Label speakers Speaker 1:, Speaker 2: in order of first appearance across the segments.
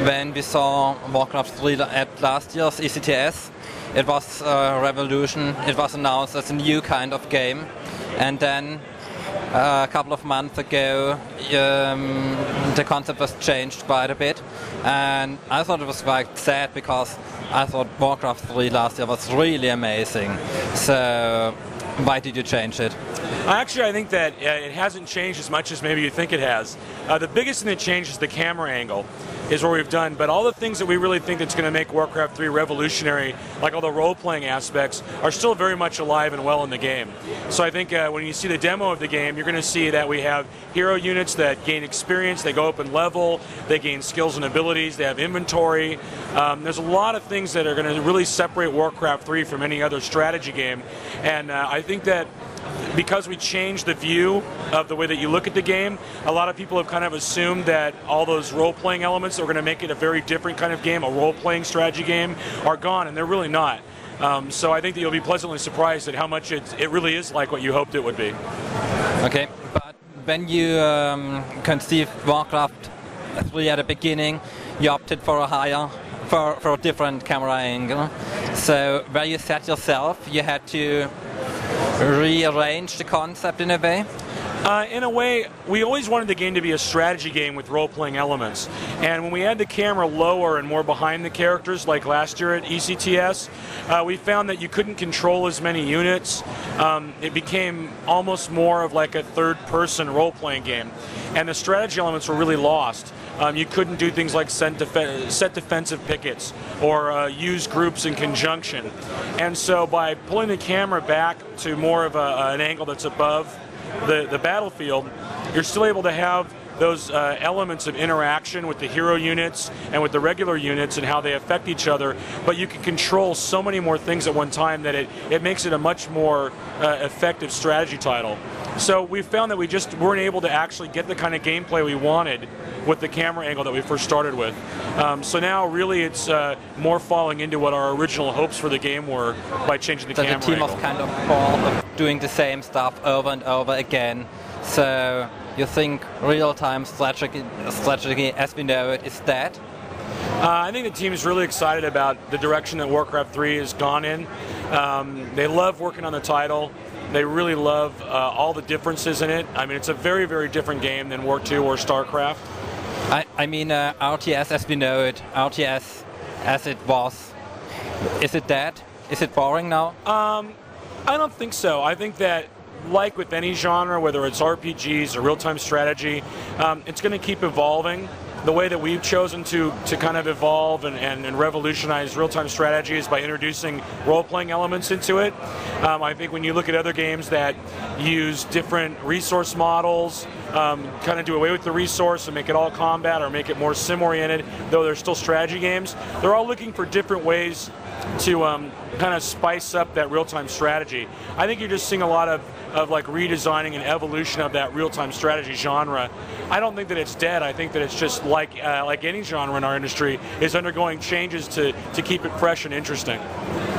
Speaker 1: When we saw Warcraft 3 at last year's ECTS, it was a revolution. It was announced as a new kind of game, and then a couple of months ago the concept was changed quite a bit, and I thought it was quite sad because I thought Warcraft 3 last year was really amazing. So why did you change it?
Speaker 2: Actually, I think that it hasn't changed as much as maybe you think it has. The biggest thing that changed is the camera angle, is what we've done. But all the things that we really think that's going to make Warcraft 3 revolutionary, like all the role-playing aspects, are still very much alive and well in the game. So I think when you see the demo of the game, you're going to see that we have hero units that gain experience, they go up in level, they gain skills and abilities, they have inventory. There's a lot of things that are going to really separate Warcraft 3 from any other strategy game. And I think that because we changed the view of the way that you look at the game, a lot of people have kind of assumed that all those role-playing elements that are going to make it a very different kind of game, a role-playing strategy game, are gone, and they're really not. So I think that you'll be pleasantly surprised at how much it really is like what you hoped it would be.
Speaker 1: Okay, but when you conceived Warcraft 3 at the beginning, you opted for a different camera angle. So where you set yourself, you had to rearrange the concept in a way?
Speaker 2: In a way, we always wanted the game to be a strategy game with role-playing elements. And when we had the camera lower and more behind the characters, like last year at ECTS, we found that you couldn't control as many units. It became almost more of like a third-person role-playing game. And the strategy elements were really lost. You couldn't do things like set defensive pickets or use groups in conjunction. And so by pulling the camera back to more of an angle that's above the battlefield, you're still able to have those elements of interaction with the hero units and with the regular units and how they affect each other, but you can control so many more things at one time that it makes it a much more effective strategy title. So we found that we just weren't able to actually get the kind of gameplay we wanted with the camera angle that we first started with. So now really it's more falling into what our original hopes for the game were by changing the camera angle.
Speaker 1: So the team was kind of bored of doing the same stuff over and over again. So you think real-time strategy as we know it is dead?
Speaker 2: I think the team is really excited about the direction that Warcraft 3 has gone in. They love working on the title. They really love all the differences in it. I mean, it's a very, very different game than War 2 or StarCraft.
Speaker 1: I mean, RTS as we know it, RTS as it was, is it dead? Is it boring now?
Speaker 2: I don't think so. I think that, like with any genre, whether it's RPGs or real-time strategy, it's going to keep evolving. The way that we've chosen to kind of evolve and revolutionize real-time strategy is by introducing role-playing elements into it. I think when you look at other games that use different resource models, kind of do away with the resource and make it all combat or make it more sim-oriented, though they're still strategy games, they're all looking for different ways to kind of spice up that real-time strategy. I think you're just seeing a lot of like redesigning and evolution of that real-time strategy genre. I don't think that it's dead. I think that it's just like any genre in our industry is undergoing changes to keep it fresh and interesting.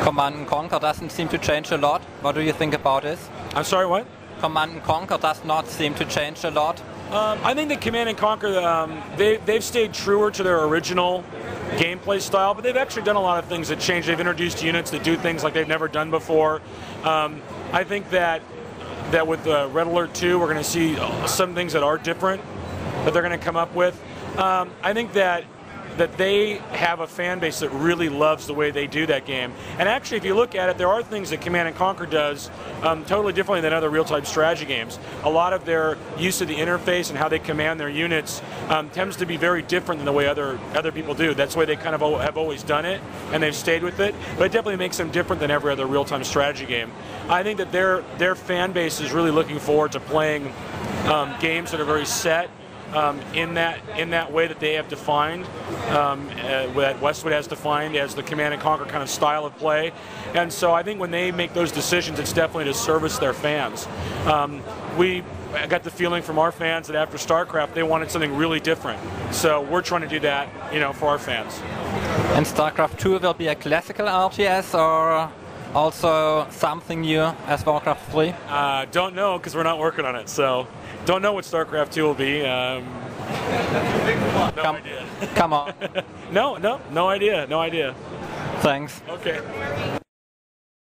Speaker 1: Command & Conquer doesn't seem to change a lot. What do you think about this?
Speaker 2: I'm sorry, what?
Speaker 1: Command & Conquer does not seem to change a lot.
Speaker 2: I think that Command & Conquer, they've stayed truer to their original gameplay style, but they've actually done a lot of things that change. They've introduced units that do things like they've never done before. I think that with Red Alert 2, we're going to see some things that are different that they're going to come up with. I think that they have a fan base that really loves the way they do that game. And actually, if you look at it, there are things that Command & Conquer does totally differently than other real-time strategy games. A lot of their use of the interface and how they command their units tends to be very different than the way other people do. That's the way they kind of have always done it, and they've stayed with it. But it definitely makes them different than every other real-time strategy game. I think that their fan base is really looking forward to playing games that are very set, in that way that they have defined, that Westwood has defined as the Command & Conquer kind of style of play. And so I think when they make those decisions, it's definitely to service their fans. We got the feeling from our fans that after StarCraft, they wanted something really different. So we're trying to do that, for our fans.
Speaker 1: And StarCraft 2 will be a classical RTS, or also something new as Warcraft 3?
Speaker 2: Don't know because we're not working on it. So don't know what StarCraft 2 will be. No idea.
Speaker 1: Come on.
Speaker 2: No idea. No idea.
Speaker 1: Thanks.
Speaker 2: Okay.